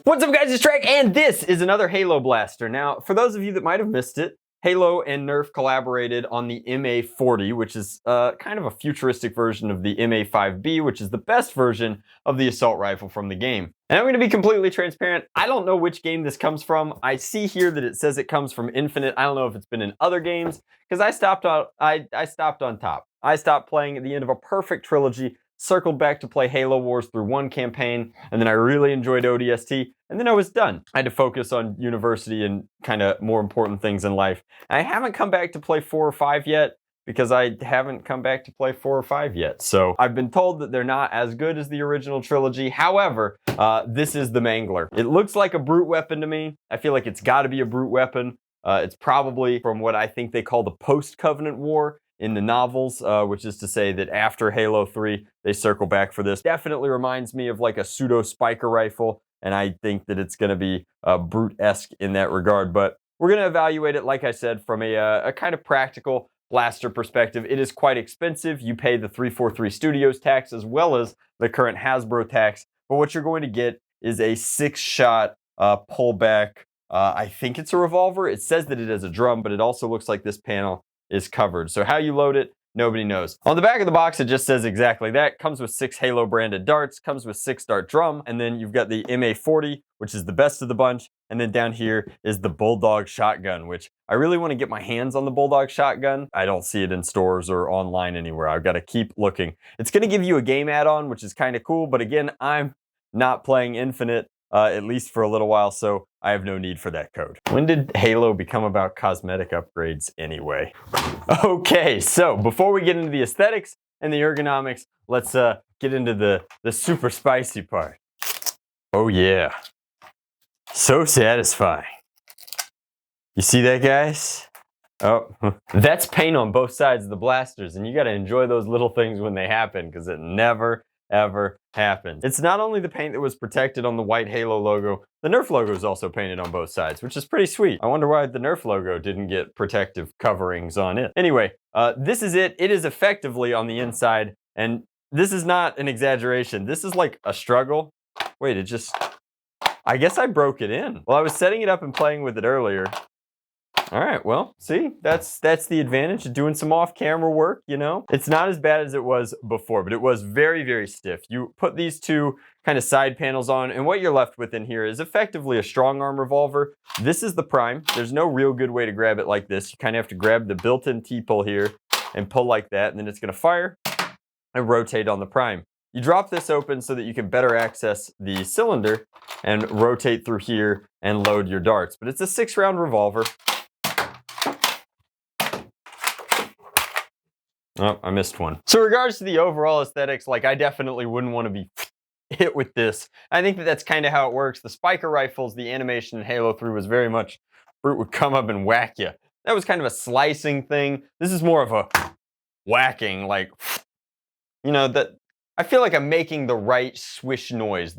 What's up guys, it's Drac, and this is another Halo blaster. Now, for those of you that might have missed it, Halo and Nerf collaborated on the MA40, which is kind of a futuristic version of the MA5B, which is the best version of the assault rifle from the game. And I'm going to be completely transparent, I don't know which game this comes from. I see here that it says it comes from Infinite. I don't know if it's been in other games, because I stopped on top. I stopped playing at the end of a perfect trilogy, circled back to play Halo Wars through one campaign, and then I really enjoyed ODST, and then I was done. I had to focus on university and kind of more important things in life. I haven't come back to play 4 or 5 yet, because I haven't come back to play 4 or 5 yet. So I've been told that they're not as good as the original trilogy. However, this is the Mangler. It looks like a brute weapon to me. I feel like it's got to be a brute weapon. It's probably from what I think they call the post-Covenant War in the novels, which is to say that after Halo 3, they circle back for this. Definitely reminds me of like a pseudo spiker rifle, and I think that it's gonna be brute-esque in that regard, but we're gonna evaluate it, like I said, from a kind of practical blaster perspective. It is quite expensive. You pay the 343 Studios tax as well as the current Hasbro tax, but what you're going to get is a 6-shot pullback. I think it's a revolver. It says that it is a drum, but it also looks like this panel is covered. So how you load it, nobody knows. On the back of the box, it just says exactly that. Comes with 6 Halo branded darts, comes with 6-dart drum, and then you've got the MA40, which is the best of the bunch, and then down here is the Bulldog shotgun, which I really want to get my hands on the Bulldog shotgun. I don't see it in stores or online anywhere. I've got to keep looking. It's going to give you a game add-on, which is kind of cool, but again, I'm not playing Infinite, at least for a little while, so I have no need for that code. When did Halo become about cosmetic upgrades anyway? Okay, so before we get into the aesthetics and the ergonomics, let's get into the super spicy part. Oh yeah, so satisfying. You see that, guys? Oh, that's paint on both sides of the blasters, and you gotta enjoy those little things when they happen, because it never ever happened. It's not only the paint that was protected on the white Halo logo, the Nerf logo is also painted on both sides, which is pretty sweet. I wonder why the Nerf logo didn't get protective coverings on it. Anyway, this is it. It is effectively on the inside, and this is not an exaggeration. This is like a struggle. Wait, I guess I broke it in. Well, I was setting it up and playing with it earlier. All right, well, see, that's the advantage of doing some off-camera work, you know? It's not as bad as it was before, but it was very, very stiff. You put these two kind of side panels on, and what you're left with in here is effectively a strong arm revolver. This is the prime. There's no real good way to grab it like this. You kind of have to grab the built-in T-pull here and pull like that, and then it's gonna fire and rotate on the prime. You drop this open so that you can better access the cylinder and rotate through here and load your darts. But it's a 6-round revolver. Oh, I missed one. So in regards to the overall aesthetics, like I definitely wouldn't want to be hit with this. I think that that's kind of how it works. The spiker rifles, the animation in Halo 3 was very much, brute would come up and whack you. That was kind of a slicing thing. This is more of a whacking, like, you know, that I feel like I'm making the right swish noise,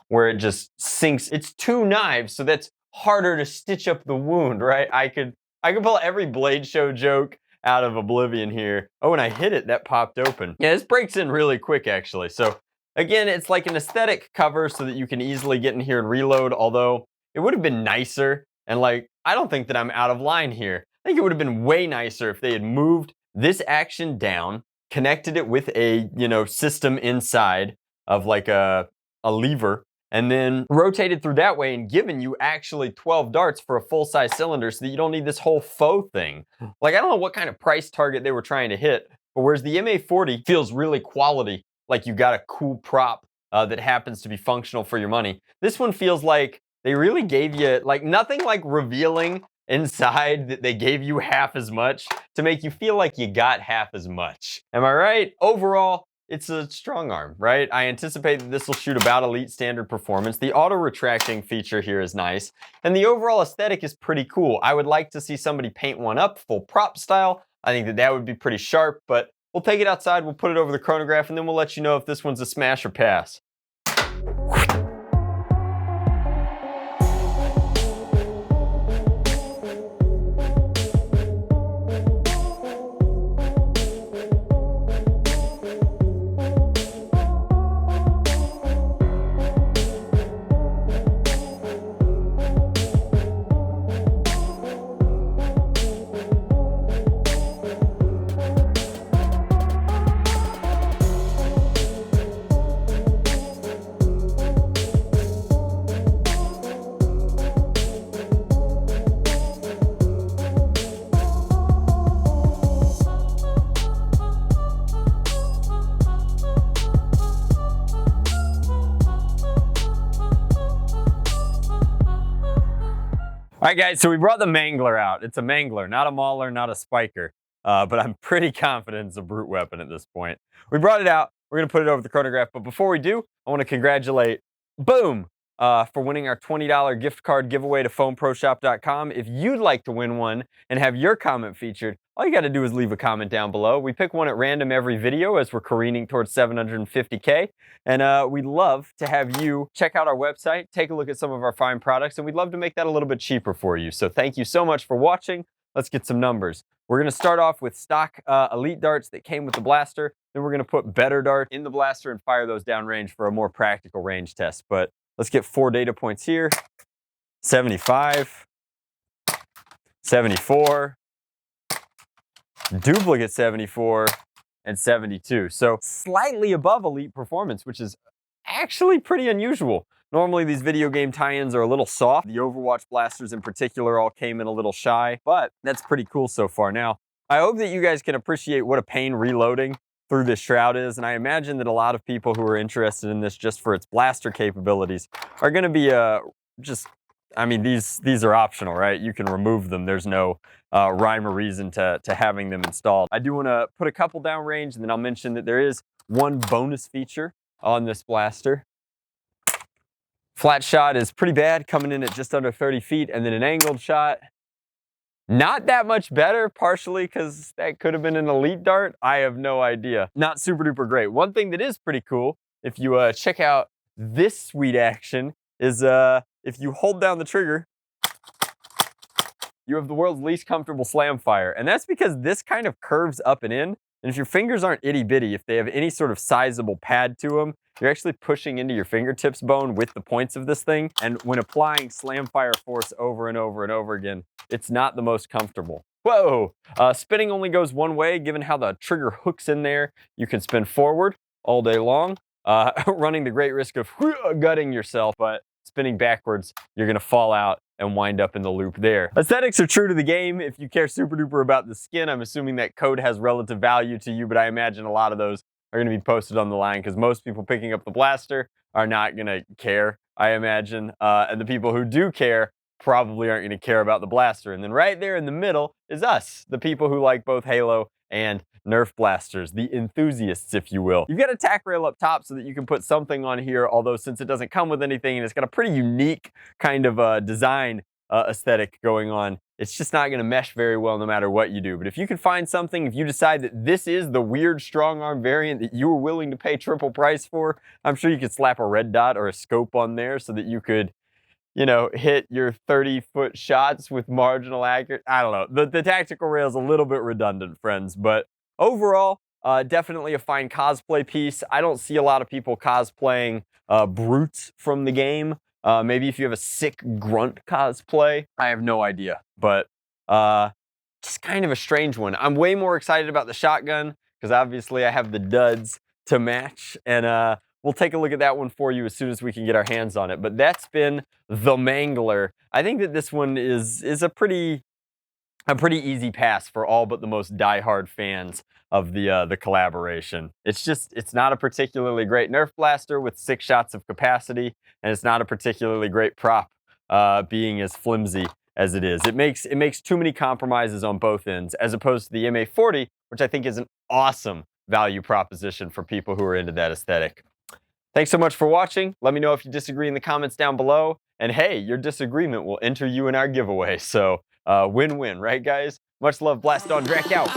where it just sinks. It's 2 knives, so that's harder to stitch up the wound, right? I could pull every Blade Show joke out of oblivion here. Oh, and I hit it, that popped open. Yeah, this breaks in really quick, actually. So again, it's like an aesthetic cover so that you can easily get in here and reload, although it would have been nicer, and like, I don't think that I'm out of line here. I think it would have been way nicer if they had moved this action down, connected it with a, you know, system inside of like a lever, and then rotated through that way and given you actually 12 darts for a full-size cylinder so that you don't need this whole faux thing. Like, I don't know what kind of price target they were trying to hit, but whereas the MA40 feels really quality, like you got a cool prop that happens to be functional for your money, this one feels like they really gave you, like, nothing like revealing inside that they gave you half as much to make you feel like you got half as much. Am I right? Overall, it's a strong arm, right? I anticipate that this will shoot about elite standard performance. The auto retracting feature here is nice, and the overall aesthetic is pretty cool. I would like to see somebody paint one up full prop style. I think that that would be pretty sharp, but we'll take it outside, we'll put it over the chronograph, and then we'll let you know if this one's a smash or pass. All right, guys, so we brought the Mangler out. It's a Mangler, not a Mauler, not a Spiker, but I'm pretty confident it's a brute weapon at this point. We brought it out. We're going to put it over the chronograph, but before we do, I want to congratulate Boom for winning our $20 gift card giveaway to foamproshop.com. If you'd like to win one and have your comment featured, all you got to do is leave a comment down below. We pick one at random every video as we're careening towards 750K. And we'd love to have you check out our website, take a look at some of our fine products, and we'd love to make that a little bit cheaper for you. So thank you so much for watching. Let's get some numbers. We're going to start off with stock elite darts that came with the blaster. Then we're going to put better dart in the blaster and fire those downrange for a more practical range test. But let's get 4 data points here. 75, 74, duplicate 74, and 72. So slightly above elite performance, which is actually pretty unusual. Normally these video game tie-ins are a little soft. The Overwatch blasters in particular all came in a little shy, but that's pretty cool so far. Now, I hope that you guys can appreciate what a pain reloading through this shroud is, and I imagine that a lot of people who are interested in this just for its blaster capabilities are going to be I mean, these are optional, right? You can remove them. There's no rhyme or reason to having them installed. I do want to put a couple downrange, and then I'll mention that there is one bonus feature on this blaster. Flat shot is pretty bad, coming in at just under 30 feet, and then an angled shot, not that much better, partially because that could have been an elite dart. I have no idea. Not super duper great. One thing that is pretty cool, if you check out this sweet action, is if you hold down the trigger, you have the world's least comfortable slam fire. And that's because this kind of curves up and in. And if your fingers aren't itty bitty, if they have any sort of sizable pad to them, you're actually pushing into your fingertips bone with the points of this thing. And when applying slam fire force over and over and over again, it's not the most comfortable. Whoa! Spinning only goes one way, given how the trigger hooks in there. You can spin forward all day long, running the great risk of gutting yourself, but spinning backwards, you're gonna fall out and wind up in the loop there. Aesthetics are true to the game. If you care super duper about the skin, I'm assuming that code has relative value to you, but I imagine a lot of those are gonna be posted on the line because most people picking up the blaster are not gonna care, I imagine. And the people who do care probably aren't gonna care about the blaster. And then right there in the middle is us, the people who like both Halo and Nerf blasters, the enthusiasts, if you will. You've got a tack rail up top so that you can put something on here, although since it doesn't come with anything and it's got a pretty unique kind of design aesthetic going on, it's just not going to mesh very well no matter what you do. But if you can find something, if you decide that this is the weird strong arm variant that you were willing to pay triple price for, I'm sure you could slap a red dot or a scope on there so that you could, you know, hit your 30-foot shots with marginal accuracy. I don't know. The tactical rail is a little bit redundant, friends, but overall, definitely a fine cosplay piece. I don't see a lot of people cosplaying brutes from the game. Maybe if you have a sick grunt cosplay, I have no idea. But just kind of a strange one. I'm way more excited about the shotgun because obviously I have the duds to match. And we'll take a look at that one for you as soon as we can get our hands on it. But that's been the Mangler. I think that this one is a pretty easy pass for all but the most diehard fans of the collaboration. It's not a particularly great Nerf blaster with 6 shots of capacity, and it's not a particularly great prop, being as flimsy as it is. It makes too many compromises on both ends, as opposed to the MA40, which I think is an awesome value proposition for people who are into that aesthetic. Thanks so much for watching. Let me know if you disagree in the comments down below. And hey, your disagreement will enter you in our giveaway. So win-win, right guys? Much love, Blast on Drac out.